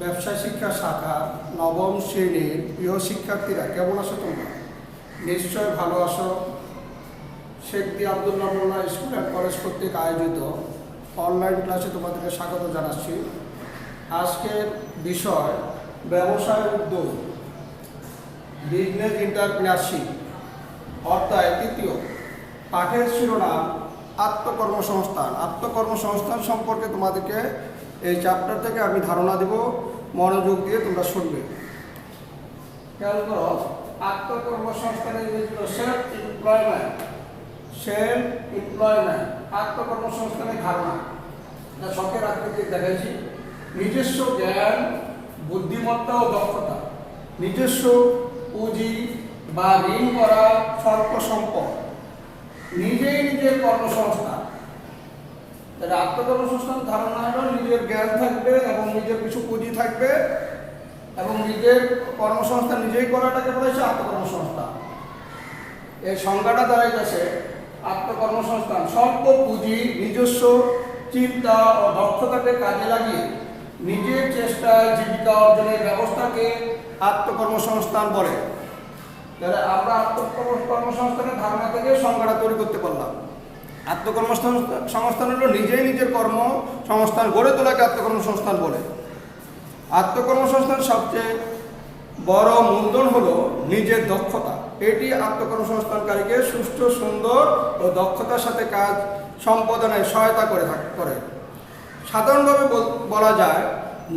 ব্যবসায় শিক্ষা শাখা নবম শ্রেণীর প্রিয় শিক্ষার্থীরা কেমন আছো তোমরা? নিশ্চয় ভালো আছো। Sheikh B Abdullah Molla school and college কর্তৃক আয়োজিত অনলাইন ক্লাসে তোমাদেরকে স্বাগত জানাচ্ছি। আজকের বিষয় ব্যবসায় উদ্যোগ, বিজনেস এন্টারপ্রেনারশিপ অধ্যায় তৃতীয়। পাঠের শিরোনাম আত্মকর্মসংস্থান। আত্মকর্মসংস্থান সম্পর্কে তোমাদেরকে এই চ্যাপ্টার থেকে আমি ধারণা দেব, মনোযোগ দিয়ে তোমরা শুনবে। খেয়াল করো, আত্মকর্মসংস্থানের সেলফ এমপ্লয়মেন্ট। আত্মকর্মসংস্থানের ধারণা শখের আকৃতি দেখাইছি। নিজস্ব জ্ঞান, বুদ্ধিমত্তা ও দক্ষতা, নিজস্ব পুঁজি বা ঋণ করা স্বল্প সম্পদ, নিজেই নিজের কর্মসংস্থান। তাহলে আত্মকর্মসংস্থান ধারণা হলো নিজের জ্ঞান থাকবে এবং নিজের কিছু পুঁজি থাকবে এবং নিজের কর্মসংস্থান নিজেই করাটাকে বলা হচ্ছে আত্মকর্মসংস্থান। এই সংজ্ঞাটা দাঁড়াই গেছে আত্মকর্মসংস্থান স্বল্প পুঁজি, নিজস্ব চিন্তা ও দক্ষতাকে কাজে লাগিয়ে নিজের চেষ্টায় জীবিকা অর্জনের ব্যবস্থাকে আত্মকর্মসংস্থান বলে। তাহলে আমরা আত্মকর্মসংস্থানের ধারণা থেকে সংজ্ঞাটা তৈরি করতে পারলাম। আত্মকর্মসংস্থান হলো নিজেই নিজের কর্মসংস্থান গড়ে তোলাকে আত্মকর্মসংস্থান বলে। আত্মকর্মসংস্থান সবচেয়ে বড় মূলধন হলো নিজের দক্ষতা। এটি আত্মকর্মসংস্থানকারীকে সুষ্ঠু, সুন্দর ও দক্ষতার সাথে কাজ সম্পাদনে সহায়তা করে। সাধারণভাবে বলা যায়,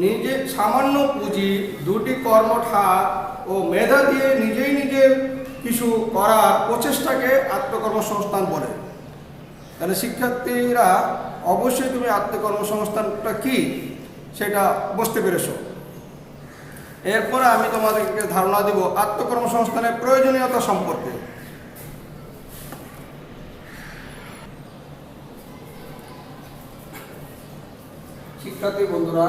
নিজে সামান্য পুঁজি, দুটি কর্মঠাত ও মেধা দিয়ে নিজেই নিজের কিছু করার প্রচেষ্টাকে আত্মকর্মসংস্থান বলে। তাহলে শিক্ষার্থীরা অবশ্যই তুমি আত্মকর্মসংস্থানটা কি সেটা বুঝতে পেরেছো। এরপরে আমি তোমাদেরকে ধারণা দেব আত্মকর্মসংস্থানের প্রয়োজনীয়তা সম্পর্কে। শিক্ষার্থী বন্ধুরা,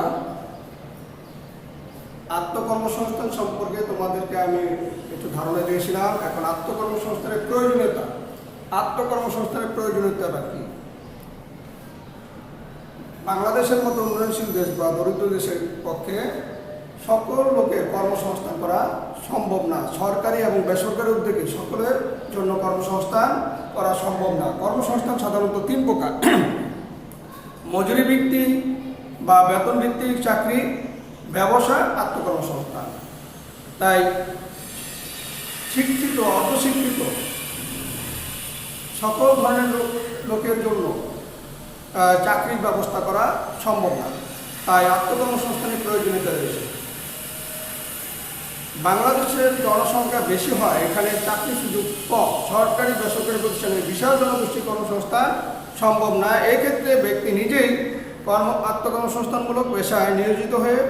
আত্মকর্মসংস্থান সম্পর্কে তোমাদেরকে আমি একটু ধারণা দিয়েছিলাম। এখন আত্মকর্মসংস্থানের প্রয়োজনীয়তা। আত্মকর্মসংস্থানের প্রয়োজনীয়তাটা কি? বাংলাদেশের মতো উন্নয়নশীল দেশ বা দরিদ্র দেশের পক্ষে সকল লোকের কর্মসংস্থান করা সম্ভব না। সরকারি এবং বেসরকারি উদ্যোগে সকলের জন্য কর্মসংস্থান করা সম্ভব না। কর্মসংস্থান সাধারণত তিন প্রকার: মজুরি ভিত্তিক বা বেতন ভিত্তিক চাকরি, ব্যবসা, আত্মকর্মসংস্থান। তাই শিক্ষিত, অর্ধশিক্ষিত সকল ধরনের লোকের জন্য চাকরির ব্যবস্থা করা সম্ভব না। তাই আত্মকর্মসংস্থানের প্রয়োজনীয়তা রয়েছে। বাংলাদেশের জনসংখ্যা বেশি হয়, এখানে চাকরি সুযোগ কম। সরকারি বেসরকারি প্রতিষ্ঠানে বিশাল জনগোষ্ঠী কর্মসংস্থান সম্ভব না। এক্ষেত্রে ব্যক্তি নিজেই আত্মকর্মসংস্থানমূলক পেশায় নিয়োজিত হয়ে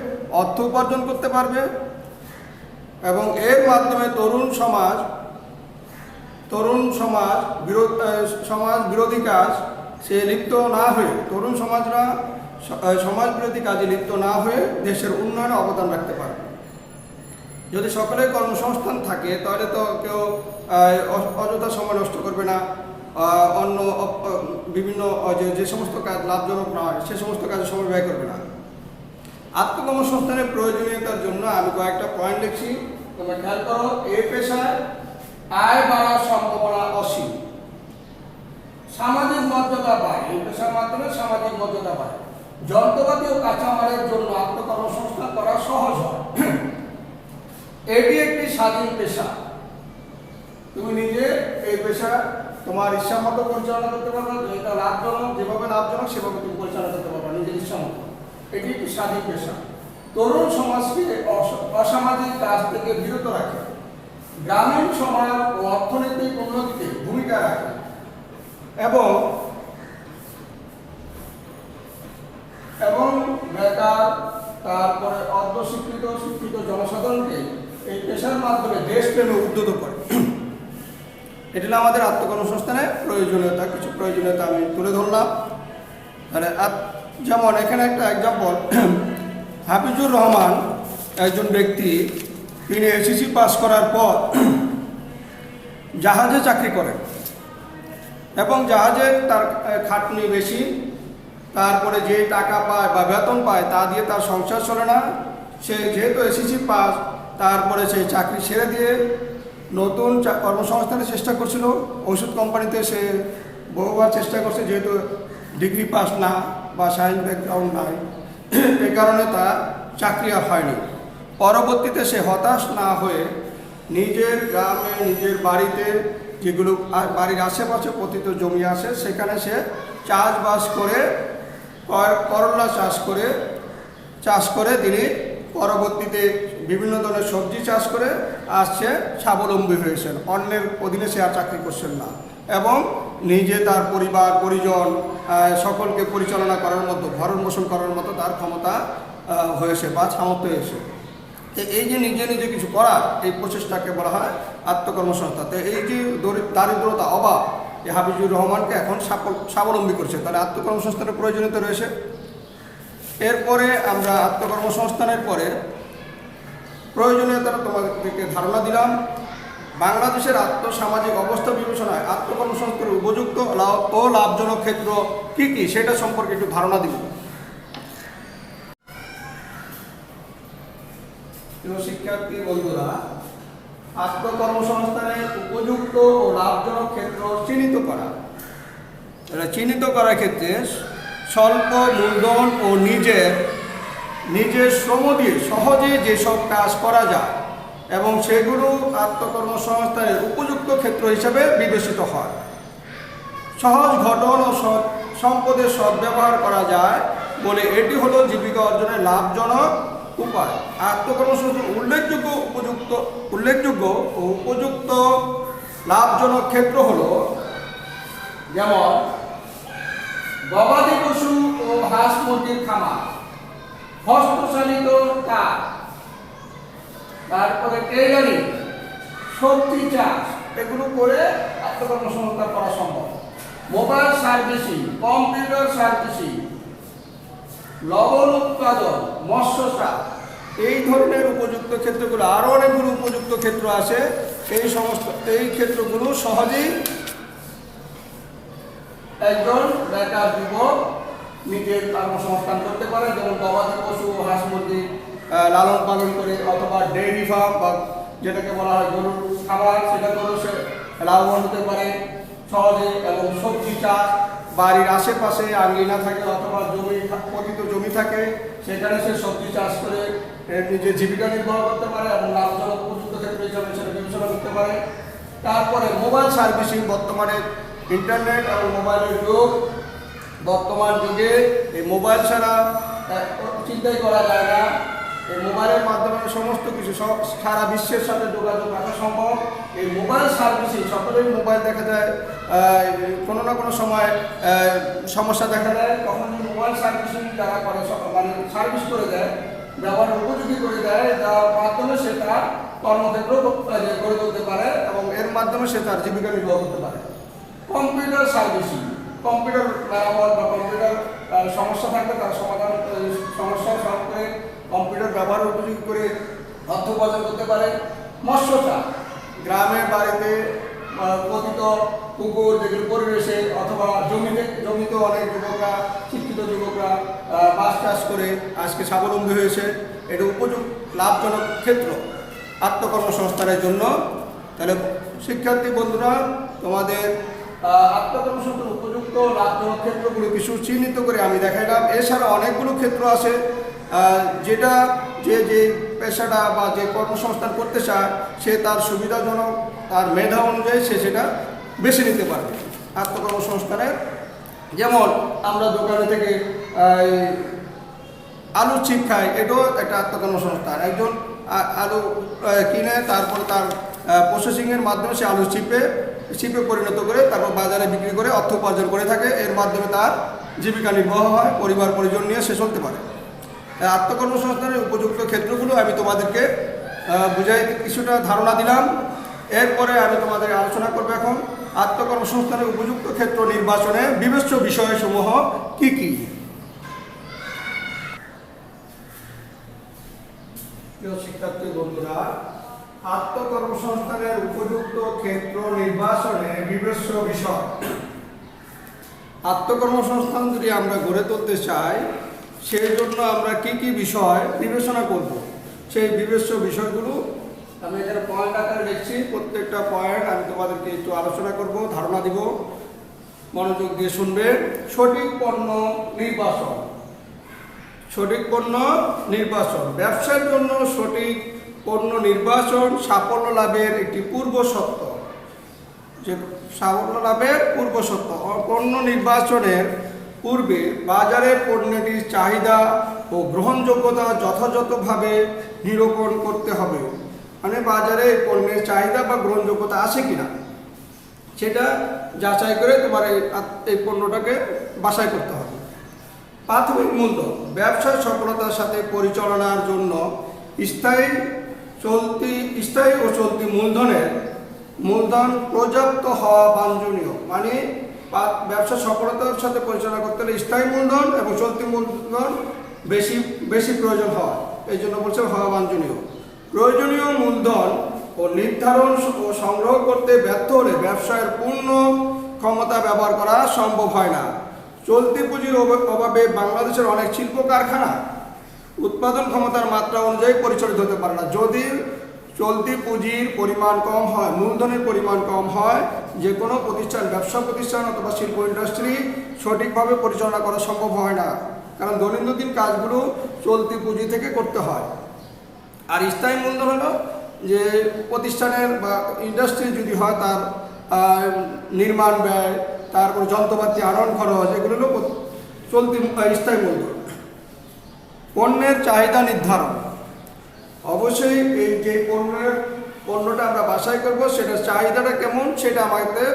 অর্থ উপার্জন করতে পারবে এবং এর মাধ্যমে সমাজ বিরোধী কাজ সে লিপ্ত না হয়ে, তরুণ সমাজরা সমাজ বিরোধী কাজে লিপ্ত না হয়ে দেশের উন্নয়নে অবদান রাখতে পারবে। যদি সকলের কর্মসংস্থান থাকে তাহলে তো কেউ অযথা সময় নষ্ট করবে না, অন্য বিভিন্ন যে সমস্ত কাজ লাভজনক নয় সে সমস্ত কাজে সময় ব্যয় করবে না। আত্মকর্মসংস্থানের প্রয়োজনীয়তার জন্য আমি কয়েকটা পয়েন্ট লিখছি, তোমরা খেয়াল করো। এই পেশায় আয় বাড়ার সম্ভাবনা অসীম। সামাজিক মর্যাদা বাড়ে। এই পেশার মাধ্যমে সামাজিক মর্যাদা বাড়ে। যন্ত্রপাতি ও কাঁচামালের জন্য আত্মকর্মসংস্থান করা সহজ হয়। এটি একটি স্বাধীন পেশা। তুমি নিজে এই পেশা তোমার ইচ্ছা মতো পরিচালনা করতে পারবে। এটা লাভজনক, যেভাবে লাভজনক সেভাবে তুমি পরিচালনা করতে পারবে নিজের ইচ্ছা মতো। এটি একটি স্বাধীন পেশা। তরুণ সমাজকে অসামাজিক কাজ থেকে বিরত রাখে। গ্রামীণ সমাজ ও অর্থনৈতিক উন্নতিতে ভূমিকা রাখে এবং বেকার, তারপরে অর্ধশিক্ষিত, শিক্ষিত জনসাধারণকে এই পেশার মাধ্যমে দেশপ্রেমে উদ্বুদ্ধ করে। এটি হলো আমাদের আত্মকর্মসংস্থানের প্রয়োজনীয়তা। কিছু প্রয়োজনীয়তা আমি তুলে ধরলাম। মানে যেমন এখানে একটা এক্সাম্পল, হাফিজুর রহমান একজন ব্যক্তি, তিনি এসএসসি পাস করার পর জাহাজে চাকরি করেন এবং জাহাজে তার খাটনি বেশি, তারপরে যে টাকা পায় বা বেতন পায় তা দিয়ে তার সংসার চলে না। সে যেহেতু এসএসসি পাস, তারপরে সে চাকরি ছেড়ে দিয়ে নতুন কর্মসংস্থানের চেষ্টা করছিল। ওষুধ কোম্পানিতে সে বহুবার চেষ্টা করছে, যেহেতু ডিগ্রি পাস না বা সায়েন্স ব্যাকগ্রাউন্ড নাই, এই কারণে তার চাকরি আর হয়নি। পরবর্তীতে সে হতাশ না হয়ে নিজের গ্রামে, নিজের বাড়িতে যেগুলো বাড়ির আশেপাশে পতিত জমি আছে, সেখানে সে চাষবাস করে, করলা চাষ করে তিনি পরবর্তীতে বিভিন্ন ধরনের সবজি চাষ করে আসছে, স্বাবলম্বী হয়েছেন। অন্যের অধীনে সে আর চাকরি করছেন না এবং নিজে তার পরিবার পরিজন সকলকে পরিচালনা করার মতো, ভরণ পোষণ করার মতো তার ক্ষমতা হয়েছে বা সামর্থ্য হয়েছে। এই যে নিজে নিজে কিছু করার এই প্রচেষ্টাকে বলা হয় আত্মকর্মসংস্থান। তো এই যে দারিদ্রতা, অভাব, এই হাফিজুর রহমানকে এখন স্বাবলম্বী করছে, তাহলে আত্মকর্মসংস্থানের প্রয়োজনীয়তা রয়েছে। এরপরে আমরা আত্মকর্মসংস্থানের পরে প্রয়োজনীয়তা তোমাদেরকে ধারণা দিলাম। বাংলাদেশের আর্থসামাজিক অবস্থা বিবেচনায় আত্মকর্মসংস্থানের উপযুক্ত ও লাভজনক ক্ষেত্র কী কী সেটা সম্পর্কে একটু ধারণা দিব। শিক্ষার্থী বন্ধুরা, আত্মকর্মসংস্থানের উপযুক্ত ও লাভজনক ক্ষেত্র চিহ্নিত করার ক্ষেত্রে স্বল্প মূলধন ও নিজের শ্রম দিয়ে সহজে যেসব কাজ করা যায় এবং সেগুলো আত্মকর্মসংস্থানের উপযুক্ত ক্ষেত্র হিসেবে বিবেচিত হয়। সহজ গঠন ও সম্পদের সদ্ব্যবহার করা যায় বলে এটি হলো জীবিকা অর্জনের লাভজনক উপায়। আত্মকর্মসংস্থান উল্লেখযোগ্য ও উপযুক্ত লাভজনক ক্ষেত্র হলো, যেমন গবাদি পশু ও হাঁস মুরগির খামার, হস্তচালিত কাজ, তারপরে টেইলারিং, সবজি চাষ, এগুলো করে আত্মকর্মসংস্থান করা সম্ভব। মোবাইল সার্ভিসিং, কম্পিউটার সার্ভিসিং, লবণ উৎপাদন, মৎস্য চাষ, এই ধরনের উপযুক্ত ক্ষেত্রগুলো, আরও অনেকগুলো উপযুক্ত ক্ষেত্র আছে। এই ক্ষেত্রগুলো সহজেই একজন বেকার যুবক নিজের কর্মসংস্থান করতে পারে। যেমন গবাদি পশু, হাঁস মুরগি লালন পালন করে, অথবা ডেইরি ফার্ম বা যেটাকে বলা হয় গরুর খাবার, সেটা করেও সে লাভবান হতে পারে সহজে। এবং সবজি চাষ, বাড়ির আশেপাশে আঙ্গিনা থাকে অথবা পতিত জমি থাকে, সেখানে সে সবজি চাষ করে নিজের জীবিকা নির্বাহ করতে পারে এবং লাভজনক উপযুক্ত ক্ষেত্র হিসাবে সেটা বিবেচনা করতে পারে। তারপরে মোবাইল সার্ভিসিং, বর্তমানে ইন্টারনেট এবং মোবাইলের যুগ, বর্তমান যুগে এই মোবাইল ছাড়া চিন্তাই করা যায় না। এই মোবাইলের মাধ্যমে সমস্ত কিছু সারা বিশ্বের সাথে যোগাযোগ রাখা সম্ভব। এই মোবাইল সার্ভিসিং, সকলেই মোবাইল দেখা যায় কোনো না কোনো সময় সমস্যা দেখা দেয়, তখন মোবাইল সার্ভিসিং যারা করে, মানে সার্ভিস করে দেয়, ব্যবহার উপযোগী করে দেয়, যার মাধ্যমে সে তার কর্মক্ষেত্র গড়ে তুলতে পারে এবং এর মাধ্যমে সে তার জীবিকা নির্বাহ করতে পারে। কম্পিউটার সার্ভিসিং, কম্পিউটার মেরামত বা কম্পিউটার সমস্যা থাকলে তার সমস্যা সলভ করে কম্পিউটার ব্যবহার উপযোগী করে অর্থ উপার্জন করতে পারে। মৎস্য চাষ, গ্রামের বাড়িতে পতিত পুকুর যেগুলো পরিবেশে অথবা জমিতে অনেক যুবকরা, শিক্ষিত যুবকরা মাছ চাষ করে আজকে স্বাবলম্বী হয়েছে। এটা উপযুক্ত লাভজনক ক্ষেত্র আত্মকর্মসংস্থানের জন্য। তাহলে শিক্ষার্থী বন্ধুরা, তোমাদের আত্মকর্মসংস্থানের উপযুক্ত লাভজনক ক্ষেত্রগুলো কিছু চিহ্নিত করে আমি দেখাইলাম। এছাড়া অনেকগুলো ক্ষেত্র আছে যেটা যে পেশাটা বা যে কর্মসংস্থান করতে চায়, সে তার সুবিধাজনক, তার মেধা অনুযায়ী সে সেটা বেছে নিতে পারবে আত্মকর্মসংস্থানের। যেমন আমরা দোকানে থেকে আলুর চিপ খাই, এটাও একটা আত্মকর্মসংস্থান। একজন আলু কিনে তারপরে তার প্রসেসিংয়ের মাধ্যমে সে আলু চিপে পরিণত করে তারপর বাজারে বিক্রি করে অর্থ উপার্জন করে থাকে। এর মাধ্যমে তার জীবিকা নির্বাহ হয়, পরিবার পরিজন নিয়ে সে চলতে পারে। আত্মকর্মসংস্থানের উপযুক্ত ক্ষেত্রগুলো আমি তোমাদেরকে বুঝাই কিছুটা ধারণা দিলাম। এরপরে আমি তোমাদের আলোচনা করবো এখন আত্মকর্মসংস্থানের উপযুক্ত ক্ষেত্র নির্বাচনে বিবেচ্য বিষয়সমূহ কি কি। শিক্ষার্থী বন্ধুরা, আত্মকর্মসংস্থানের উপযুক্ত ক্ষেত্র নির্বাচনে বিবেচ্য বিষয়। আত্মকর্মসংস্থান যদি আমরা গড়ে তুলতে চাই, সেই জন্য আমরা কি কি বিষয় বিবেচনা করব। সেই বিবেচ্য বিষয়গুলো আমি এখানে পয়েন্ট আকারে লিখছি। প্রত্যেকটা পয়েন্ট আমি তোমাদেরকে একটু আলোচনা করব, ধারণা দিব, মনোযোগ দিয়ে শুনবে। সঠিক পণ্য নির্বাচন। সঠিক পণ্য নির্বাচন। ব্যবসার জন্য সঠিক পণ্য নির্বাচন সাফল্য লাভের একটি পূর্ব শর্ত। যে সাফল্য লাভের পূর্ব শর্ত। পণ্য নির্বাচনের পূর্বে বাজারে পণ্যটির চাহিদা ও গ্রহণযোগ্যতা যথাযথভাবে নিরূপণ করতে হবে। মানে বাজারে পণ্যের চাহিদা বা গ্রহণযোগ্যতা আছে কিনা সেটা যাচাই করে তোমার এই পণ্যটাকে বাছাই করতে হবে। প্রাথমিক মূলধন। ব্যবসার সফলতার সাথে পরিচালনার জন্য স্থায়ী ও চলতি মূলধন পর্যাপ্ত হওয়া বাঞ্ছনীয়। মানে ব্যবসার সফলতার সাথে পরিচালনা করতে হলে স্থায়ী মূলধন এবং চলতি মূলধন বেশি প্রয়োজন হয়, এই জন্য বলছে হওয়া বাঞ্ছনীয়। প্রয়োজনীয় মূলধন ও নির্ধারণ ও সংগ্রহ করতে ব্যর্থ হলে ব্যবসায়ের পূর্ণ ক্ষমতা ব্যবহার করা সম্ভব হয় না। চলতি পুঁজির অভাবে বাংলাদেশের অনেক শিল্প কারখানা উৎপাদন ক্ষমতার মাত্রা অনুযায়ী পরিচালিত হতে পারে না। যদি চলতি পুঁজির পরিমাণ কম হয়, মূলধনের পরিমাণ কম হয়, যে কোনো প্রতিষ্ঠান, ব্যবসা প্রতিষ্ঠান অথবা শিল্প ইন্ডাস্ট্রি সঠিকভাবে পরিচালনা করা সম্ভব হয় না, কারণ দৈনন্দিন কাজগুলো চলতি পুঁজি থেকে করতে হয়। আর স্থায়ী মূলধন হলো যে প্রতিষ্ঠানের বা ইন্ডাস্ট্রি যদি হয় তার নির্মাণ ব্যয়, তারপর যন্ত্রপাতি আনয়ন খরচ, এগুলো হলো চলতি স্থায়ী মূলধন। পণ্যের চাহিদা নির্ধারণ। অবশ্যই এই যে পণ্যটা আমরা বাছাই করব সেটার চাহিদাটা কেমন সেটা আমাদের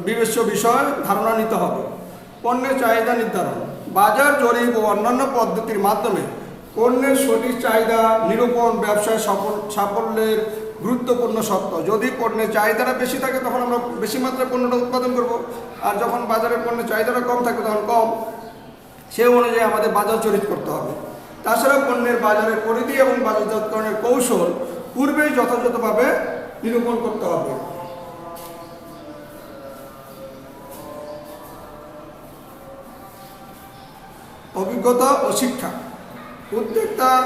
বিবেচ্য বিষয় ধারণা নিতে হবে। পণ্যের চাহিদা নির্ধারণ। বাজার জরিপ ও অন্যান্য পদ্ধতির মাধ্যমে পণ্যের সঠিক চাহিদা নিরূপণ ব্যবসায় সাফল্যের গুরুত্বপূর্ণ শর্ত। যদি পণ্যের চাহিদাটা বেশি থাকে তখন আমরা বেশি মাত্রায় পণ্যটা উৎপাদন করব, আর যখন বাজারে পণ্যের চাহিদাটা কম থাকবে তখন কম, সে অনুযায়ী আমাদের বাজার জরিপ করতে হবে। তাছাড়া পণ্যের বাজারের পরিধি এবং বাজারজাতকরণের কৌশল পূর্বেই যথাযথভাবে নিরূপণ করতে হবে। অভিজ্ঞতা ও শিক্ষা। উদ্যোক্তার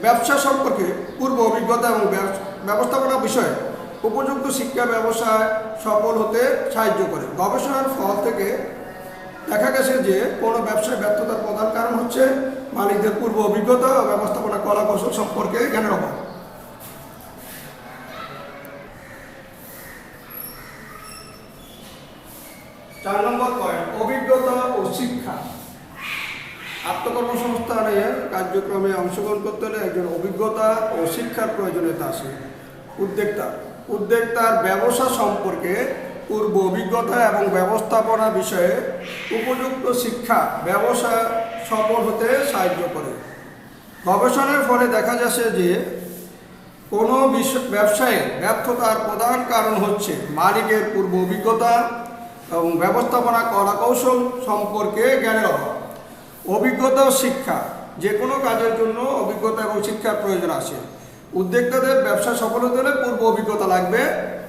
ব্যবসা সম্পর্কে পূর্ব অভিজ্ঞতা এবং ব্যবস্থাপনা বিষয়ে উপযুক্ত শিক্ষা ব্যবসায় সফল হতে সাহায্য করে। গবেষণার ফল থেকে দেখা গেছে যে কোনো ব্যবসায় ব্যর্থতার প্রধান কারণ হচ্ছে মালিকদের পূর্ব অভিজ্ঞতা ও ব্যবস্থাপনা কলা কৌশল সম্পর্কে জ্ঞানের অভাব। 4 নম্বর পয়েন্ট, অভিজ্ঞতা ও শিক্ষা। আত্মকর্মসংস্থানের কার্যক্রমে অংশগ্রহণ করতে হলে একজন অভিজ্ঞতা ও শিক্ষার প্রয়োজনীয়তা আছে। উদ্যোক্তার ব্যবসা সম্পর্কে পূর্ব অভিজ্ঞতা এবং ব্যবস্থাপনা বিষয়ে উপযুক্ত শিক্ষা ব্যবসা সফল হতে সাহায্য করে। গবেষণার ফলে দেখা যাচ্ছে যে কোনো ব্যবসায়ে ব্যর্থতার প্রধান কারণ হচ্ছে মালিকের পূর্ব অভিজ্ঞতা এবং ব্যবস্থাপনা কলা কৌশল সম্পর্কে জ্ঞানের অভাব। অভিজ্ঞতা ও শিক্ষা। যে কোনো কাজের জন্য অভিজ্ঞতা এবং শিক্ষার প্রয়োজন আছে। উদ্যোক্তাদের ব্যবসা সফল হতে হলে পূর্ব অভিজ্ঞতা লাগবে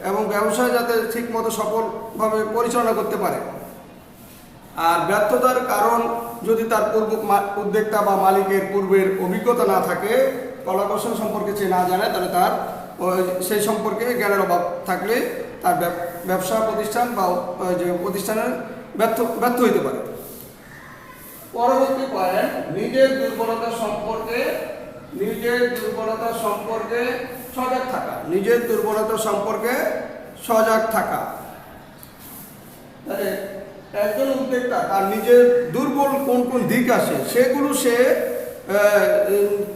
এবং ব্যবসা যাতে ঠিকমতো সফলভাবে পরিচালনা করতে পারে। আর ব্যর্থতার কারণ যদি তার উদ্যোক্তা বা মালিকের পূর্বের অভিজ্ঞতা না থাকে, কলা কৌশল সম্পর্কে সে না জানে, তাহলে তার সেই সম্পর্কে জ্ঞানের অভাব থাকলে তার ব্যবসা প্রতিষ্ঠান বা যে প্রতিষ্ঠানের ব্যর্থ হইতে পারে। পরবর্তী পয়েন্ট, নিজের দুর্বলতা সম্পর্কে সজাগ থাকা। নিজের দুর্বলতা সম্পর্কে সজাগ থাকা। একজন উদ্যোক্তা তার নিজের দুর্বল কোন কোন দিক আছে সেগুলো সে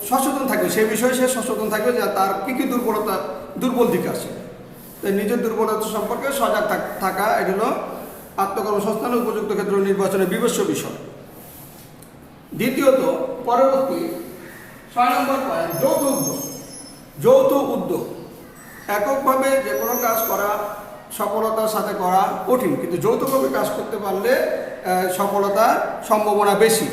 সচেতন থাকবে, সে বিষয়ে সে সচেতন থাকবে যে তার কী কী দুর্বল দিক আছে। তাই নিজের দুর্বলতা সম্পর্কে সজাগ থাকা, এটা হলো আত্মকর্মসংস্থানের উপযুক্ত ক্ষেত্র নির্বাচনের বিবেচ্য বিষয়। দ্বিতীয়ত, পরবর্তী 6 নম্বর পয়েন্ট, যৌথ উদ্যোগ। এককভাবে যে কোনো কাজ করা সফলতার সাথে করা কঠিন, কিন্তু যৌথভাবে কাজ করতে পারলে সফলতার সম্ভাবনা বেশি।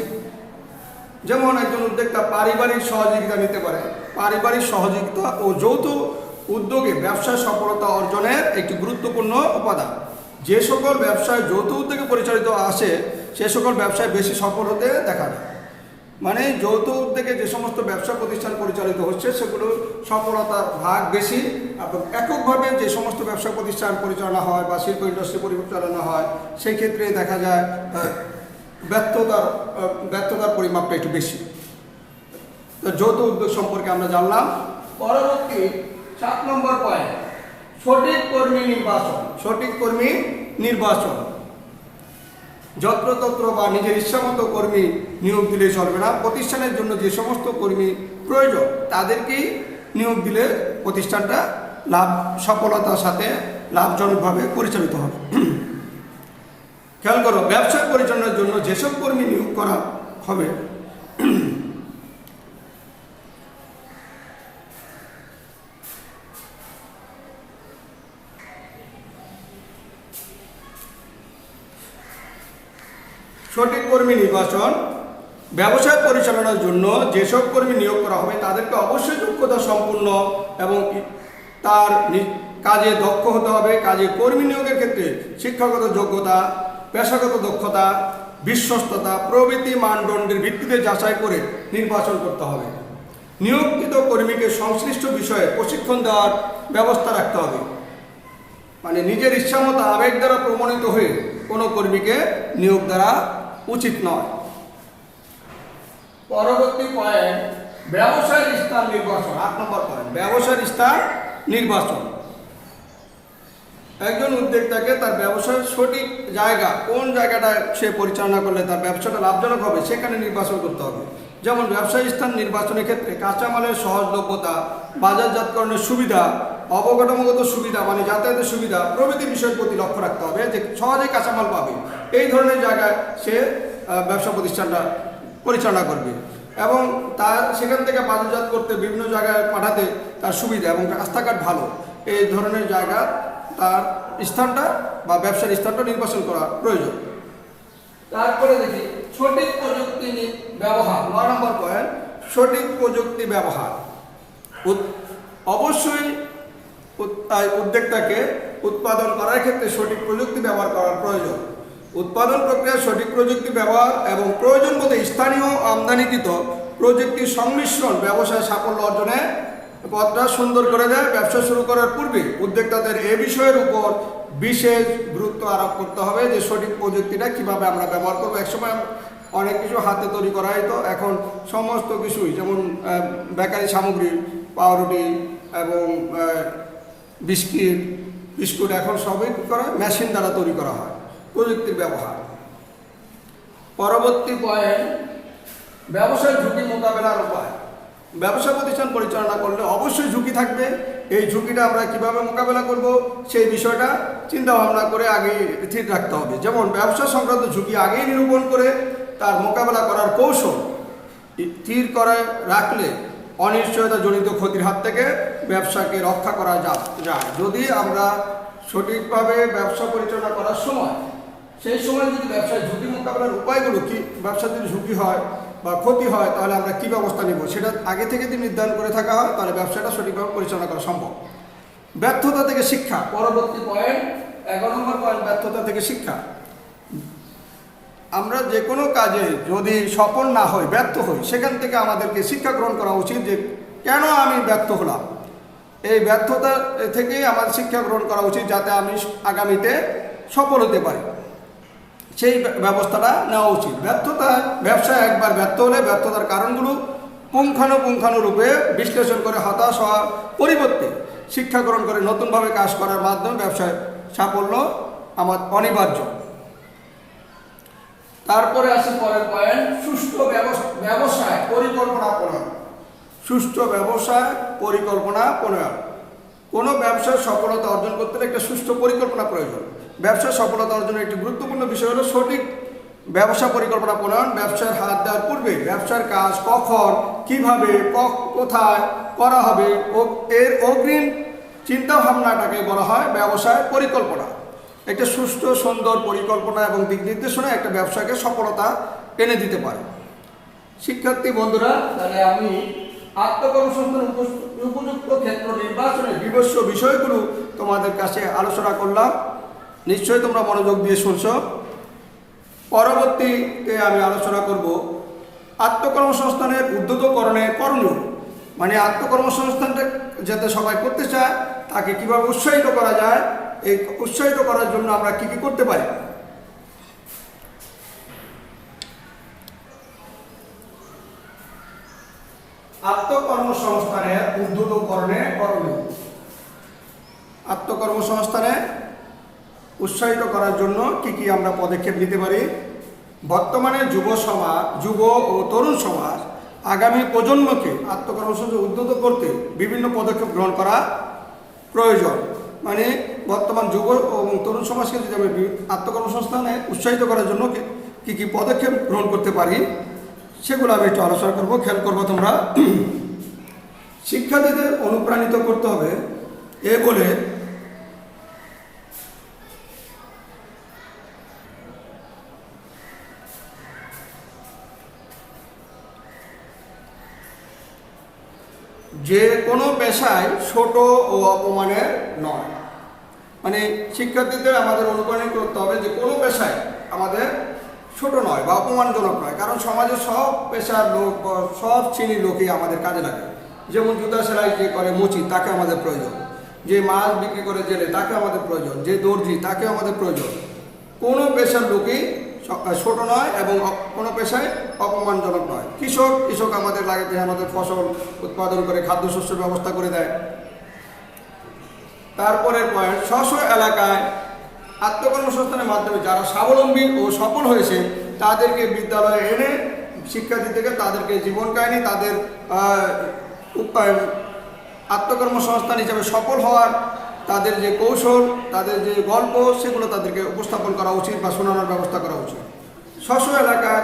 যেমন একজন উদ্যোক্তা পারিবারিক সহযোগিতা নিতে পারে। পারিবারিক সহযোগিতা ও যৌথ উদ্যোগে ব্যবসায় সফলতা অর্জনের একটি গুরুত্বপূর্ণ উপাদান। যে সকল ব্যবসায় যৌথ উদ্যোগে পরিচালিত আসে সে সকল ব্যবসায় বেশি সফল হতে দেখা যায়। মানে যৌথ উদ্যোগে যে সমস্ত ব্যবসা প্রতিষ্ঠান পরিচালিত হচ্ছে সেগুলো সফলতার ভাগ বেশি, এবং এককভাবে যে সমস্ত ব্যবসা প্রতিষ্ঠান পরিচালনা হয় বা শিল্প ইন্ডাস্ট্রি পরিচালনা হয় সেই ক্ষেত্রে দেখা যায় ব্যর্থতার পরিমাপটা একটু বেশি। তো যৌথ উদ্যোগ সম্পর্কে আমরা জানলাম। পরবর্তী 7 নম্বর পয়েন্ট, সঠিক কর্মী নির্বাচন। সঠিক কর্মী নির্বাচন। যত্রতত্র বা নিজের ইচ্ছামতো কর্মী নিয়োগ দিলে চলবে না। প্রতিষ্ঠানের জন্য যে সমস্ত কর্মী প্রয়োজন তাদেরকেই নিয়োগ দিলে প্রতিষ্ঠানটা সফলতার সাথে লাভজনকভাবে পরিচালিত হবে। খেয়াল করো, ব্যবসা পরিচালনার জন্য যেসব কর্মী নিয়োগ করা হবে সঠিক কর্মী নির্বাচন। ব্যবসায় পরিচালনার জন্য যেসব কর্মী নিয়োগ করা হবে তাদেরকে অবশ্যই যোগ্যতা সম্পন্ন এবং তার কাজে দক্ষ হতে হবে। কাজে কর্মী নিয়োগের ক্ষেত্রে শিক্ষাগত যোগ্যতা, পেশাগত দক্ষতা, বিশ্বস্ততা প্রভৃতি মানদণ্ডের ভিত্তিতে যাচাই করে নির্বাচন করতে হবে। নিয়োগকৃত কর্মীকে সংশ্লিষ্ট বিষয়ে প্রশিক্ষণ দেওয়ার ব্যবস্থা রাখতে হবে। মানে নিজের ইচ্ছামতো আবেগ দ্বারা প্রমাণিত হয়ে কোনো কর্মীকে নিয়োগ দ্বারা উচিত নয়। পরবর্তী পয়েন্ট, ব্যবসায়ের স্থান নির্বাচন। 8 নম্বর পয়েন্ট, ব্যবসায়ের স্থান নির্বাচন। একজন উদ্যোক্তাকে তার ব্যবসার সঠিক জায়গা, কোন জায়গাটা সে পরিচালনা করলে তার ব্যবসাটা লাভজনক হবে সেখানে নির্বাচন করতে হবে। যেমন ব্যবসায়ী স্থান নির্বাচনের ক্ষেত্রে কাঁচামালের সহজলভ্যতা, বাজারজাতকরণের সুবিধা, অবকাঠামোগত সুবিধা মানে যাতায়াতের সুবিধা প্রভৃতি বিষয়ের প্রতি লক্ষ্য রাখতে হবে, যে সহজে কাঁচামাল পাবে এই ধরনের জায়গায় সে ব্যবসা প্রতিষ্ঠানটা পরিচালনা করবে, এবং তার সেখান থেকে বাজারজাত করতে বিভিন্ন জায়গায় পাঠাতে তার সুবিধা এবং রাস্তাঘাট ভালো, এই ধরনের জায়গা তার স্থানটা বা ব্যবসার স্থানটা নির্বাচন করা প্রয়োজন। তারপরে দেখি সঠিক প্রযুক্তি ব্যবহার। 9 নম্বর পয়েন্ট, সঠিক প্রযুক্তি ব্যবহার। অবশ্যই উদ্যোক্তাকে উৎপাদন করার ক্ষেত্রে সঠিক প্রযুক্তি ব্যবহার করার প্রয়োজন। উৎপাদন প্রক্রিয়ার সঠিক প্রযুক্তি ব্যবহার এবং প্রয়োজন মতো স্থানীয় আমদানিকৃত প্রযুক্তির সংমিশ্রণ ব্যবসায় সাফল্য অর্জনে পথটা সুন্দর করে দেয়। ব্যবসা শুরু করার পূর্বে উদ্যোক্তাদের এ বিষয়ের উপর বিশেষ গুরুত্ব আরোপ করতে হবে যে সঠিক প্রযুক্তিটা কিভাবে আমরা ব্যবহার করবো। একসময় অনেক কিছু হাতে তৈরি করা হতো, এখন সমস্ত কিছুই যেমন বেকারি সামগ্রী, পাউরুটি এবং বিস্কুট এখন সবই করা মেশিন দ্বারা তৈরি করা হয়। প্রযুক্তির ব্যবহার। পরবর্তী পয়েন্ট, ব্যবসায় ঝুঁকি মোকাবেলার উপায়। ব্যবসা প্রতিষ্ঠান পরিচালনা করলে অবশ্যই ঝুঁকি থাকবে। এই ঝুঁকিটা আমরা কিভাবে মোকাবেলা করব সেই বিষয়টা চিন্তা ভাবনা করে আগেই ঠিক রাখতে হবে। যেমন ব্যবসা সংক্রান্ত ঝুঁকি আগেই নিরূপণ করে তার মোকাবেলা করার কৌশল স্থির করে রাখলে অনিশ্চয়তা জনিত ক্ষতির হাত থেকে ব্যবসাকে রক্ষা করা যায়। যদি আমরা সঠিকভাবে ব্যবসা পরিচালনা করার সময় সেই সময় যদি ব্যবসায় ঝুঁকি মোকাবেলার উপায়গুলো কি, ব্যবসা যদি ঝুঁকি হয় বা ক্ষতি হয় তাহলে আমরা কী ব্যবস্থা নেব সেটা আগে থেকে যদি নির্ধারণ করে থাকা হয় তাহলে ব্যবসাটা সঠিকভাবে পরিচালনা করা সম্ভব। ব্যর্থতা থেকে শিক্ষা। পরবর্তী পয়েন্ট 11 নম্বর পয়েন্ট, ব্যর্থতা থেকে শিক্ষা। আমরা যে কোনো কাজে যদি সফল না হই, ব্যর্থ হই, সেখান থেকে আমাদেরকে শিক্ষা গ্রহণ করা উচিত যে কেন আমি ব্যর্থ হলাম। এই ব্যর্থতা থেকেই আমার শিক্ষা গ্রহণ করা উচিত যাতে আমি আগামীতে সফল হতে পারি, সেই ব্যবস্থাটা নেওয়া উচিত। ব্যবসায় একবার ব্যর্থ হলে ব্যর্থতার কারণগুলো পুঙ্খানুপুঙ্খানুরূপে বিশ্লেষণ করে হতাশ হওয়ার পরিবর্তে শিক্ষা গ্রহণ করে নতুনভাবে কাজ করার মাধ্যমে ব্যবসায় সাফল্য আমার অনিবার্য। তারপরে আসি পরের পয়েন্ট, সুষ্ঠু ব্যবসায় পরিকল্পনা প্রণয়ন। সুষ্ঠু ব্যবসায় পরিকল্পনা প্রণয়ন। কোনো ব্যবসার সফলতা অর্জন করতে হলে একটা সুষ্ঠু পরিকল্পনা প্রয়োজন। ব্যবসার সফলতা অর্জনের একটি গুরুত্বপূর্ণ বিষয় হলো সঠিক ব্যবসা পরিকল্পনা প্রণয়ন। ব্যবসার হাত দেওয়ার পূর্বে ব্যবসার কাজ কখন, কিভাবে, কোথায় করা হবে ও এর অগ্রিম চিন্তাভাবনাটাকে বলা হয় ব্যবসায় পরিকল্পনা। একটা সুষ্ঠু সুন্দর পরিকল্পনা এবং দিক নির্দেশনা একটা ব্যবসাকে সফলতা এনে দিতে পারে। শিক্ষার্থী বন্ধুরা, তাহলে আমি আত্মকর্মসংস্থান উপযুক্ত ক্ষেত্র নির্বাচনের বিবস্ব বিষয়গুলো তোমাদের কাছে আলোচনা করলাম। নিশ্চয়ই তোমরা মনোযোগ দিয়ে শুনছ। পরবর্তীতে আমি আলোচনা করব আত্মকর্মসংস্থানের উদ্যোগকরণে করণীয়, মানে আত্মকর্মসংস্থানটা যাতে সবাই করতে চায় তাকে কীভাবে উৎসাহিত করা যায়, এই উৎসাহিত করার জন্য আমরা কী কী করতে পারি। আত্মকর্মসংস্থানের উদ্যোগকরণে করণীয়। আত্মকর্মসংস্থানে উৎসাহিত করার জন্য কি কি আমরা পদক্ষেপ নিতে পারি। বর্তমানে যুব ও তরুণ সমাজ আগামী প্রজন্মকে আত্মকর্মসংস্থানে উদ্বুদ্ধ করতে বিভিন্ন পদক্ষেপ গ্রহণ করা প্রয়োজন। মানে বর্তমান যুব এবং তরুণ সমাজকে যদি আমরা আত্মকর্মসংস্থানে উৎসাহিত করার জন্য কি কি পদক্ষেপ গ্রহণ করতে পারি সেগুলো আমি একটু আলোচনা করব। খেয়াল করবো তোমরা। শিক্ষার্থীদের অনুপ্রাণিত করতে হবে এ বলে যে কোনো পেশায় ছোট ও অপমানের নয়। মানে শিক্ষার্থীদের আমাদের অনুপ্রাণিত করতে হবে যে কোনো পেশায় আমাদের ছোট নয় বা অপমানজনক নয়, কারণ সমাজের সব পেশার লোক বা সব শ্রেণীর লোকই আমাদের কাজে লাগে। যেমন জুতা সেলাই যে করে মুচি তাকে আমাদের প্রয়োজন, যে মাছ বিক্রি করে জেলে তাকে আমাদের প্রয়োজন, যে দর্জি তাকে আমাদের প্রয়োজন। কোনো পেশার লোকই ছোট নয় এবং কোনো পেশায় অপমানজনক নয়। কৃষক আমাদের লাগে, যে আমাদের ফসল উৎপাদন করে খাদ্যশস্যের ব্যবস্থা করে দেয়। তারপরের পয়েন্ট, স্ব এলাকায় আত্মকর্মসংস্থানের মাধ্যমে যারা স্বাবলম্বী ও সফল হয়েছে তাদেরকে বিদ্যালয়ে এনে শিক্ষার্থীদেরকে তাদেরকে জীবন কাহিনী, তাদের আত্মকর্মসংস্থান হিসাবে সফল হওয়ার তাদের যে কৌশল, তাদের যে গল্প, সেগুলো তাদেরকে উপস্থাপন করা উচিত বা শোনানোর ব্যবস্থা করা উচিত। স্ব এলাকার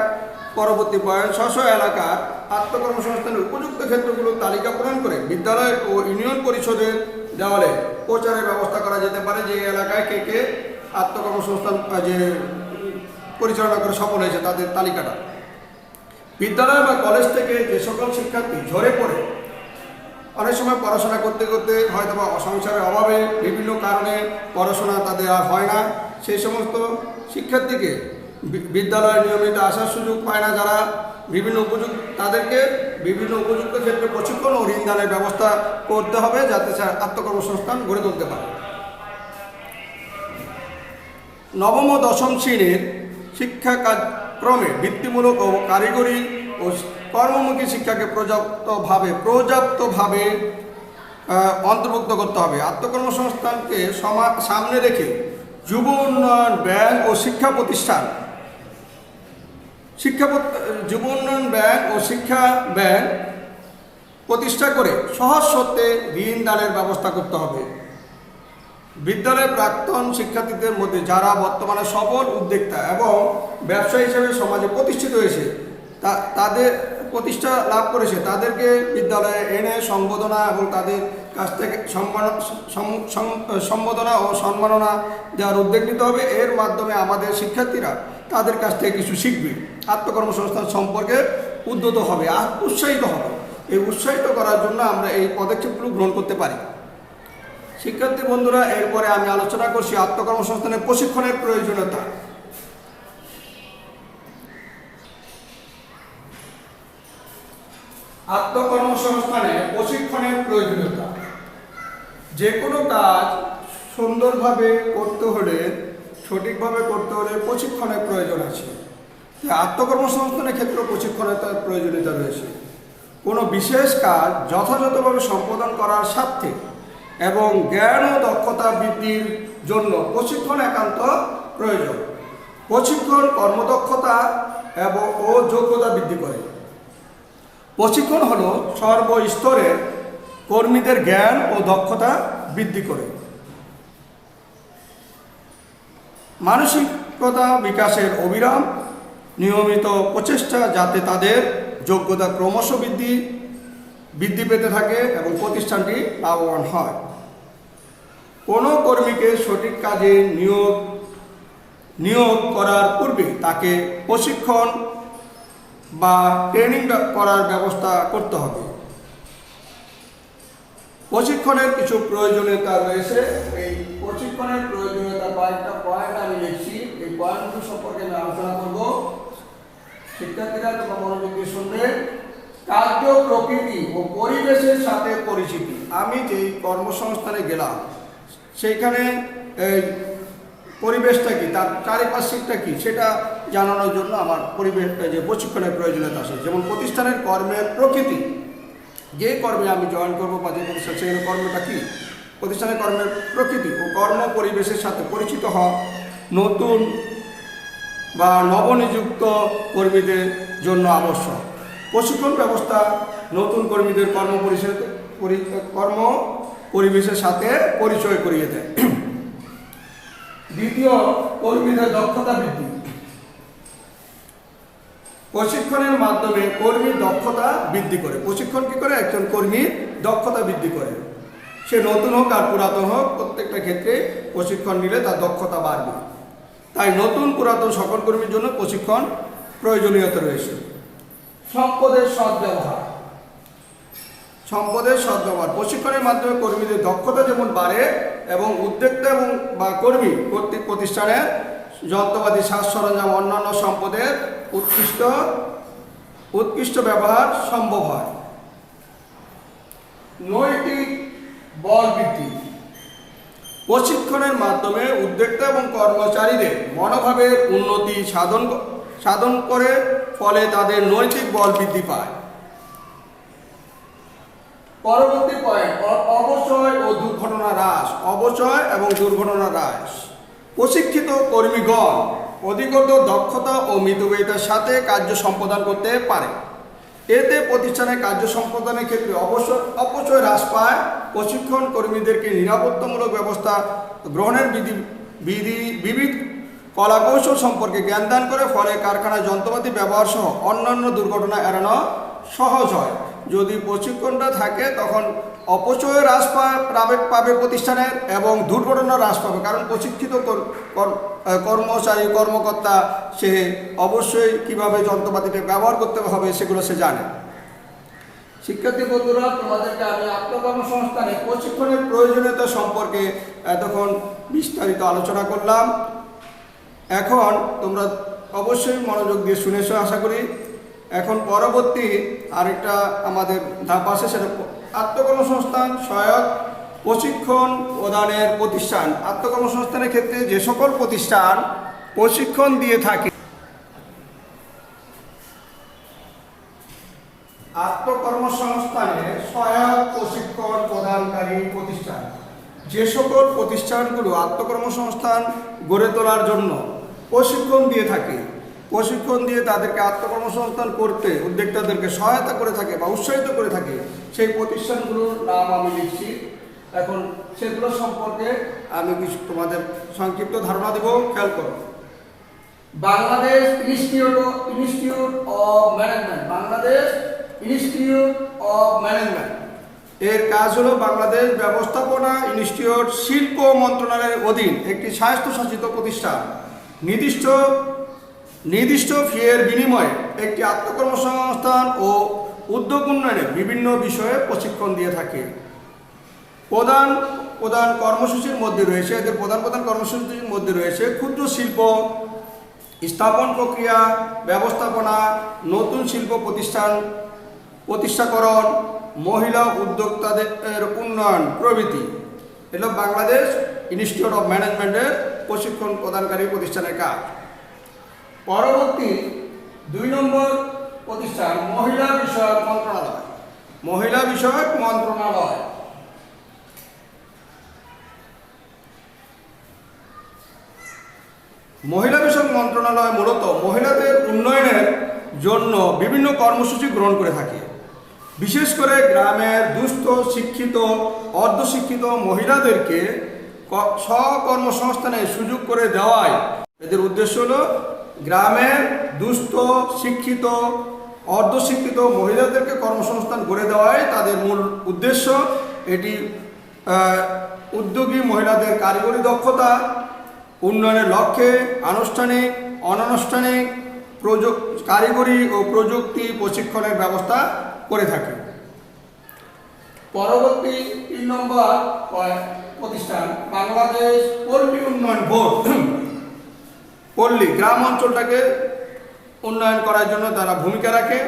পরবর্তী পয়েন্ট, স্ব এলাকার আত্মকর্মসংস্থানের উপযুক্ত ক্ষেত্রগুলো তালিকা প্রদান করে বিদ্যালয় ও ইউনিয়ন পরিষদের দেওয়ালে প্রচারের ব্যবস্থা করা যেতে পারে, যে এলাকায় কে কে আত্মকর্মসংস্থান যে পরিচালনা করে সফল হয়েছে তাদের তালিকাটা। বিদ্যালয় বা কলেজ থেকে যে সকল শিক্ষার্থী ঝরে পড়ে, অনেক সময় পড়াশোনা করতে করতে হয়তো বা সংসারের অভাবে বিভিন্ন কারণে পড়াশোনা তাদের আর হয় না, সেই সমস্ত শিক্ষার্থীকে বিদ্যালয়ে নিয়মিত আসার সুযোগ পায় না যারা, তাদেরকে বিভিন্ন উপযুক্ত ক্ষেত্রে প্রশিক্ষণ ও ঋণদানের ব্যবস্থা করতে হবে যাতে আত্মকর্মসংস্থান গড়ে তুলতে পারে। নবম ও দশম শ্রেণীর শিক্ষা কার্যক্রমে বৃত্তিমূলক ও কারিগরি ও কর্মমুখী শিক্ষাকে পর্যাপ্তভাবে অন্তর্ভুক্ত করতে হবে। আত্মকর্মসংস্থানকে সামনে রেখে যুব উন্নয়ন ব্যাংক ও শিক্ষা ব্যাংক প্রতিষ্ঠা করে সহজ শর্তে ঋণ দানের ব্যবস্থা করতে হবে। বিদ্যালয়ের প্রাক্তন শিক্ষার্থীদের মধ্যে যারা বর্তমানে সফল উদ্যোক্তা এবং ব্যবসায়ী হিসেবে সমাজে প্রতিষ্ঠিত হয়েছে, তাদের প্রতিষ্ঠা লাভ করেছে, তাদেরকে বিদ্যালয়ে এনে সম্বোধনা এবং তাদের কাছ থেকে সম্বোধনা ও সম্মাননা দেওয়ার উদ্যোগ নিতে হবে। এর মাধ্যমে আমাদের শিক্ষার্থীরা তাদের কাছ থেকে কিছু শিখবে, আত্মকর্মসংস্থান সম্পর্কে উদ্যত হবে, উৎসাহিত হবে। এই উৎসাহিত করার জন্য আমরা এই পদক্ষেপগুলো গ্রহণ করতে পারি। শিক্ষার্থী বন্ধুরা, এরপরে আমি আলোচনা করছি আত্মকর্মসংস্থানের প্রশিক্ষণের প্রয়োজনীয়তা। আত্মকর্মসংস্থানে প্রশিক্ষণের প্রয়োজনীয়তা। যে কোনো কাজ সুন্দরভাবে করতে হলে, সঠিকভাবে করতে হলে প্রশিক্ষণের প্রয়োজন আছে। আত্মকর্মসংস্থানের ক্ষেত্রে প্রশিক্ষণের প্রয়োজনীয়তা রয়েছে। কোনো বিশেষ কাজ যথাযথভাবে সম্পাদন করার স্বার্থে এবং জ্ঞান ও দক্ষতা বৃদ্ধির জন্য প্রশিক্ষণ একান্ত প্রয়োজন। প্রশিক্ষণ কর্মদক্ষতা ও যোগ্যতা বৃদ্ধি করে। প্রশিক্ষণ হলো সর্বস্তরের কর্মীদের জ্ঞান ও দক্ষতা বৃদ্ধি করে। মানসিকতা বিকাশের অবিরাম নিয়মিত প্রচেষ্টা যাতে তাদের যোগ্যতা ক্রমশ বৃদ্ধি পেতে থাকে এবং প্রতিষ্ঠানটি লাভবান হয়। কোনো কর্মীকে সঠিক কাজে নিয়োগ করার পূর্বে তাকে প্রশিক্ষণ বা ট্রেনিং করার ব্যবস্থা করতে হবে। প্রশিক্ষণের কিছু প্রয়োজনীয়তা রয়েছে। এই প্রশিক্ষণের প্রয়োজনীয়তা কয়েকটা পয়েন্ট আমি লিখছি, এই পয়েন্টগুলো সম্পর্কে আমি আলোচনা করব। শিক্ষার্থীরা তোমরা মনোযোগ দিয়ে শুনবে। কার্য, প্রকৃতি ও পরিবেশের সাথে পরিচিতি। আমি যেই কর্মসংস্থানে গেলাম সেইখানে পরিবেশটা কি, তার চারিপার্শ্বিকটা কি, সেটা জানানোর জন্য আমার পরিবেশ যে প্রশিক্ষণের প্রয়োজনীয়তা আছে। যেমন প্রতিষ্ঠানের কর্মের প্রকৃতি, যে কর্মে আমি জয়েন করবো বা যে প্রতিষ্ঠান, সেখানে কর্মটা কী, প্রতিষ্ঠানের কর্মের প্রকৃতি ও কর্ম পরিবেশের সাথে পরিচিত হওয়া নতুন বা নবনিযুক্ত কর্মীদের জন্য আবশ্যক। প্রশিক্ষণ ব্যবস্থা নতুন কর্মীদের কর্ম পরিবেশের সাথে পরিচয় করিয়ে দেয়। দ্বিতীয়, কর্মীদের দক্ষতা বৃদ্ধি। প্রশিক্ষণের মাধ্যমে কর্মীর দক্ষতা বৃদ্ধি করে। প্রশিক্ষণ কী করে? একজন কর্মীর দক্ষতা বৃদ্ধি করে। সে নতুন হোক আর পুরাতন হোক, প্রত্যেকটা ক্ষেত্রে প্রশিক্ষণ নিলে তার দক্ষতা বাড়বে। তাই নতুন পুরাতন সকল কর্মীর জন্য প্রশিক্ষণ প্রয়োজনীয়তা রয়েছে। সম্পদের সদ্ব্যবহার। সম্পদের সদ্ব্যবহার। প্রশিক্ষণের মাধ্যমে কর্মীদের দক্ষতা যেমন বাড়ে এবং উদ্যোক্তা এবং বা কর্মী কর্তৃক প্রতিষ্ঠানের যন্ত্রপাতি, সাজ সরঞ্জাম, অন্যান্য সম্পদের উৎকৃষ্ট ব্যবহার সম্ভব হয়। নৈতিক বল বৃদ্ধি। প্রশিক্ষণের মাধ্যমে উদ্যোক্তা এবং কর্মচারীদের মনোভাবের উন্নতি সাধন করে, ফলে তাদের নৈতিক বল বৃদ্ধি পায়। পরবর্তী পয়েন্ট, অবচয় ও দুর্ঘটনা হ্রাস। অবচয় এবং দুর্ঘটনা হ্রাস। প্রশিক্ষিত কর্মীগণ অধিকতর দক্ষতা ও মিতব্যয়িতার সাথে কার্য সম্পাদন করতে পারে। এতে প্রতিষ্ঠানের কার্য সম্পাদনের ক্ষেত্রে অপচয় হ্রাস পায়। প্রশিক্ষণ কর্মীদেরকে নিরাপত্তামূলক ব্যবস্থা গ্রহণের বিবিধ কলাকৌশল সম্পর্কে জ্ঞান দান করে, ফলে কারখানায় যন্ত্রপাতি ব্যবহার সহ অন্যান্য দুর্ঘটনা এড়ানো সহজ হয়। যদি প্রশিক্ষণটা থাকে তখন অপচয় হ্রাস পাবে প্রতিষ্ঠানের এবং দুর্ঘটনা হ্রাস পাবে, কারণ প্রশিক্ষিত কর্মচারী কর্মকর্তা সে অবশ্যই কিভাবে যন্ত্রপাতিটা ব্যবহার করতে হবে সেগুলো সে জানে। শিক্ষার্থী বন্ধুরা, তোমাদেরকে আমি আত্মকর্মসংস্থানে প্রশিক্ষণের প্রয়োজনীয়তা সম্পর্কে এতক্ষণ বিস্তারিত আলোচনা করলাম। এখন তোমরা অবশ্যই মনোযোগ দিয়ে শুনেছো আশা করি। এখন পরবর্তী আরেকটা আমাদের ধাপ আছে, সেটা আত্মকর্মসংস্থান সহায়ক প্রশিক্ষণ প্রদানের প্রতিষ্ঠান। আত্মকর্মসংস্থানের ক্ষেত্রে যে সকল প্রতিষ্ঠান প্রশিক্ষণ দিয়ে থাকে, আত্মকর্মসংস্থানে সহায়ক প্রশিক্ষণ প্রদানকারী প্রতিষ্ঠান, যে সকল প্রতিষ্ঠানগুলো আত্মকর্মসংস্থান গড়ে তোলার জন্য প্রশিক্ষণ দিয়ে থাকে, প্রশিক্ষণ দিয়ে তাদেরকে আত্মকর্মসংস্থান করতে উদ্যোক্তাদেরকে সহায়তা করে থাকে বা উৎসাহিত করে থাকে, সেই প্রতিষ্ঠানগুলোর নাম আমি লিখছি। এখন সেগুলো সম্পর্কে আমি কিছু তোমাদের সংক্ষিপ্ত ধারণা দেব, খেয়াল করো। Bangladesh institute of management. Bangladesh institute of management এর কাজ হলো বাংলাদেশ ব্যবস্থাপনা ইনস্টিটিউট শিল্প মন্ত্রণালয়ের অধীন একটি স্বায়ত্তশাসিত প্রতিষ্ঠান। নির্দিষ্ট ফিয়ের বিনিময়ে একটি আত্মকর্মসংস্থান ও উদ্যোগ উন্নয়নে বিভিন্ন বিষয়ে প্রশিক্ষণ দিয়ে থাকে। প্রধান কর্মসূচির মধ্যে রয়েছে, এদের প্রধান কর্মসূচির মধ্যে রয়েছে ক্ষুদ্র শিল্প স্থাপন প্রক্রিয়া ব্যবস্থাপনা, নতুন শিল্প প্রতিষ্ঠাকরণ, মহিলা উদ্যোক্তাদের উন্নয়ন প্রভৃতি। এগুলো বাংলাদেশ ইনস্টিটিউট অফ ম্যানেজমেন্টের প্রশিক্ষণ প্রদানকারী প্রতিষ্ঠানের কাজ। পরবর্তী 2 নম্বর প্রতিষ্ঠান মহিলা বিষয়ক মন্ত্রণালয়। মহিলা বিষয়ক মন্ত্রণালয় মূলত মহিলাদের উন্নয়নের জন্য বিভিন্ন কর্মসূচি গ্রহণ করে থাকে। বিশেষ করে গ্রামের দুস্থ, শিক্ষিত, অর্ধশিক্ষিত মহিলাদেরকে স্বকর্মসংস্থানের সুযোগ করে দেওয়ায় এদের উদ্দেশ্য হলো গ্রামের দুস্থ, শিক্ষিত, অর্ধশিক্ষিত মহিলাদেরকে কর্মসংস্থান গড়ে দেওয়াই তাদের মূল উদ্দেশ্য। এটি উদ্যোগী মহিলাদের কারিগরি দক্ষতা উন্নয়নের লক্ষ্যে আনুষ্ঠানিক, অনানুষ্ঠানিক কারিগরি ও প্রযুক্তি প্রশিক্ষণের ব্যবস্থা করে থাকে। পরবর্তী 3 নম্বর প্রতিষ্ঠান বাংলাদেশ পল্লী উন্নয়ন বোর্ড। পল্লী গ্রাম অঞ্চলটাকে উন্নয়ন করার জন্য তারা ভূমিকা রাখে।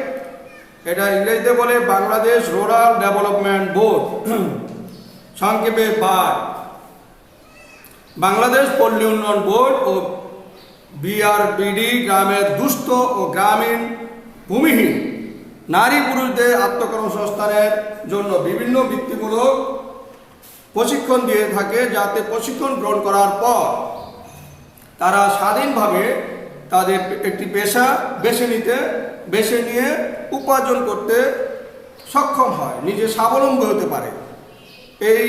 এটা ইংরেজিতে বলে বাংলাদেশ রুরাল ডেভেলপমেন্ট বোর্ড, সংক্ষেপে BARD। বাংলাদেশ পল্লী উন্নয়ন বোর্ড ও BRBD গ্রামের দুস্থ ও গ্রামীণ ভূমিহীন নারী পুরুষদের আত্মকর্মসংস্থানের জন্য বিভিন্ন বৃত্তিমূলক প্রশিক্ষণ দিয়ে থাকে, যাতে প্রশিক্ষণ গ্রহণ করার পর তারা স্বাধীনভাবে তাদের একটি পেশা বেছে নিয়ে উপার্জন করতে সক্ষম হয়, নিজে স্বাবলম্বী হতে পারে। এই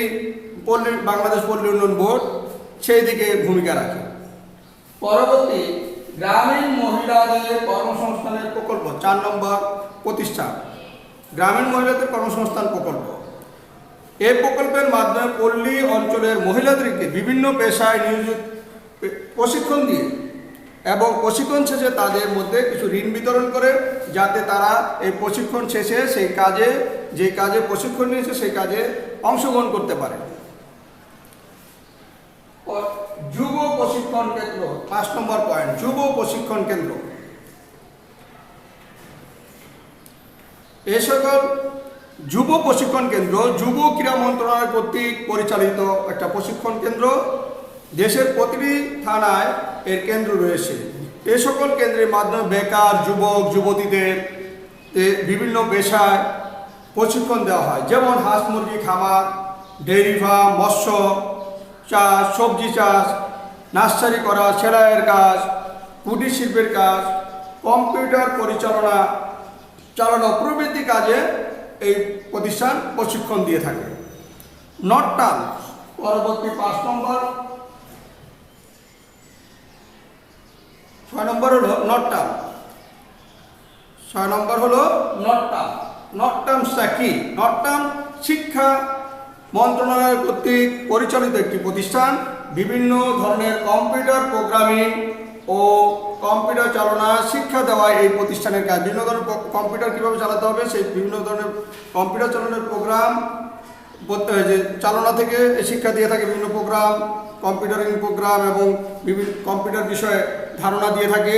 বাংলাদেশ পল্লী উন্নয়ন বোর্ড সেই দিকে ভূমিকা রাখে। পরবর্তী গ্রামীণ মহিলাদের কর্মসংস্থানের প্রকল্প, 4 নম্বর প্রতিষ্ঠান গ্রামীণ মহিলাদের কর্মসংস্থান প্রকল্প। এই প্রকল্পের মাধ্যমে পল্লী অঞ্চলের মহিলাদেরকে বিভিন্ন পেশায় নিয়োজিত প্রশিক্ষণ দিয়ে এবং প্রশিক্ষণ শেষে তাদের মধ্যে কিছু ঋণ বিতরণ করে, যাতে তারা এই প্রশিক্ষণ শেষে যে কাজে প্রশিক্ষণ নিয়েছে সেই কাজে অংশগ্রহণ করতে পারে। যুব প্রশিক্ষণ কেন্দ্র, 5 নম্বর পয়েন্ট, যুব প্রশিক্ষণ কেন্দ্র। এই সকল যুব প্রশিক্ষণ কেন্দ্র যুব ক্রীড়া মন্ত্রণালয় কর্তৃক পরিচালিত একটা প্রশিক্ষণ কেন্দ্র। দেশের প্রতিটি থানায় এর কেন্দ্র রয়েছে। এই সকল কেন্দ্রের মাধ্যমে বেকার যুবক যুবতীদের বিভিন্ন পেশায় প্রশিক্ষণ দেওয়া হয়, যেমন হাঁস মুরগি খামার, ডেইরি ফার্ম, মৎস্য চাষ, সবজি চাষ, নার্সারি করা, সেলাইয়ের কাজ, কুটির শিল্পের কাজ, কম্পিউটার চালানো প্রভৃতি কাজে এই প্রতিষ্ঠান প্রশিক্ষণ দিয়ে থাকে। নট টার্ম, পরবর্তী 5 নম্বর, 6 নম্বর হলো নট টার্ম। 6 নম্বর হলো নট টার্ম। নট টার্মসটা কি? নট টার্ম শিক্ষা মন্ত্রণালয় কর্তৃক পরিচালিত একটি প্রতিষ্ঠান। বিভিন্ন ধরনের কম্পিউটার প্রোগ্রামিং ও কম্পিউটার চালনা শিক্ষা দেওয়ায় এই প্রতিষ্ঠানের কাজ। বিভিন্ন ধরনের কম্পিউটার কীভাবে চালাতে হবে সেই বিভিন্ন ধরনের কম্পিউটার চালানোর প্রোগ্রাম চালনা থেকে শিক্ষা দিয়ে থাকে। বিভিন্ন প্রোগ্রাম, কম্পিউটারিং প্রোগ্রাম এবং বিভিন্ন কম্পিউটার বিষয়ে ধারণা দিয়ে থাকে।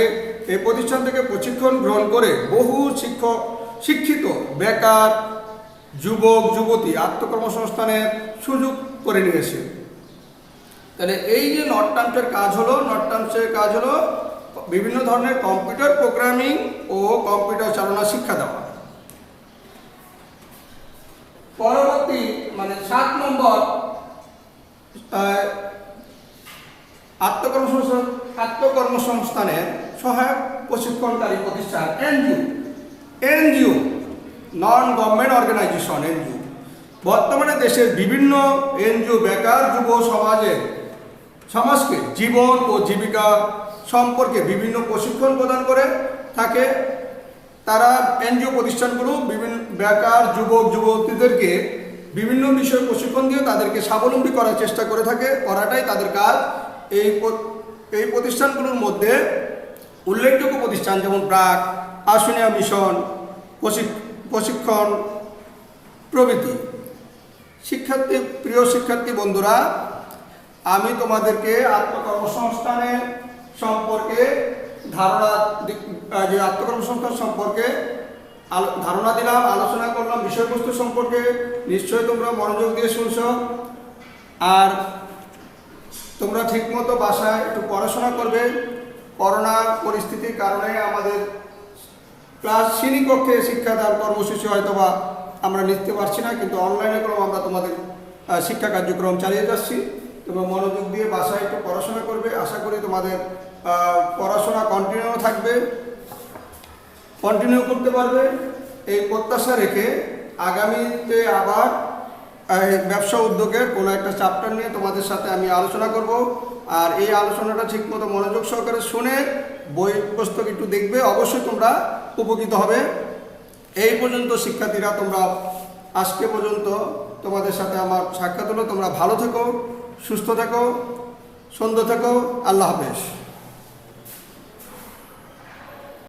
এই প্রতিষ্ঠান থেকে প্রশিক্ষণ গ্রহণ করে বহু শিক্ষিত বেকার যুবক যুবতী আত্মকর্মসংস্থানের সুযোগ করে নিয়েছে। তাহলে এই যে নট টার্মসের কাজ হলো বিভিন্ন ধরনের কম্পিউটার প্রোগ্রামিং ও কম্পিউটার চালনা শিক্ষা দেওয়া। পরবর্তী 7 নম্বর আত্মকর্মসংস্থানের সহায়ক প্রশিক্ষণকারী প্রতিষ্ঠান NGO, non government organization. NGO বর্তমানে দেশের বিভিন্ন এনজিও বেকার যুব সমাজকে জীবন ও জীবিকা সম্পর্কে বিভিন্ন প্রশিক্ষণ প্রদান করে থাকে। তারা এনজিও প্রতিষ্ঠানগুলো বিভিন্ন বেকার যুবক যুবতীদেরকে বিভিন্ন বিষয়ে প্রশিক্ষণ দিয়ে তাদেরকে স্বাবলম্বী করার চেষ্টা করে থাকে, করাটাই তাদের কাজ। এই প্রতিষ্ঠানগুলোর মধ্যে উল্লেখযোগ্য প্রতিষ্ঠান যেমন ব্র্যাক, আশুলিয়া মিশন, প্রশিক্ষণ প্রভৃতি। প্রিয় শিক্ষার্থী বন্ধুরা, আমি তোমাদেরকে আত্মকর্মসংস্থানের সম্পর্কে আত্মকর্মসংস্থান সম্পর্কে ধারণা দিলাম, আলোচনা করলাম বিষয়বস্তু সম্পর্কে। নিশ্চয়ই তোমরা মনোযোগ দিয়ে শুনছো। আর তোমরা ঠিকমতো বাসায় একটু পড়াশোনা করবে। করোনা পরিস্থিতির কারণে আমাদের ক্লাস শ্রেণীকক্ষে শিক্ষাদান কর্মসূচি হয়তোবা আমরা নিতে পারছি না, কিন্তু অনলাইনে করেও আমরা তোমাদের শিক্ষা কার্যক্রম চালিয়ে যাচ্ছি। তোমরা মনোযোগ দিয়ে বাসায় একটু পড়াশোনা করবে। আশা করি তোমাদের পড়াশোনা কন্টিনিউ করতে পারবে। এই প্রত্যাশা রেখে আগামীতে আবার ব্যবসা উদ্যোগের কোনো একটা চ্যাপ্টার নিয়ে তোমাদের সাথে আমি আলোচনা করব। আর এই আলোচনাটা ঠিকমতো মনোযোগ সহকারে শুনে বই পুস্তক একটু দেখবে, অবশ্যই তোমরা উপকৃত হবে। এই পর্যন্ত শিক্ষার্থীরা, তোমরা আজকে পর্যন্ত তোমাদের সাথে আমার সাক্ষাৎ হলো। তোমরা ভালো থেকো, সুস্থ থেকো, সুন্দর থেকো। আল্লাহ হাফেজ।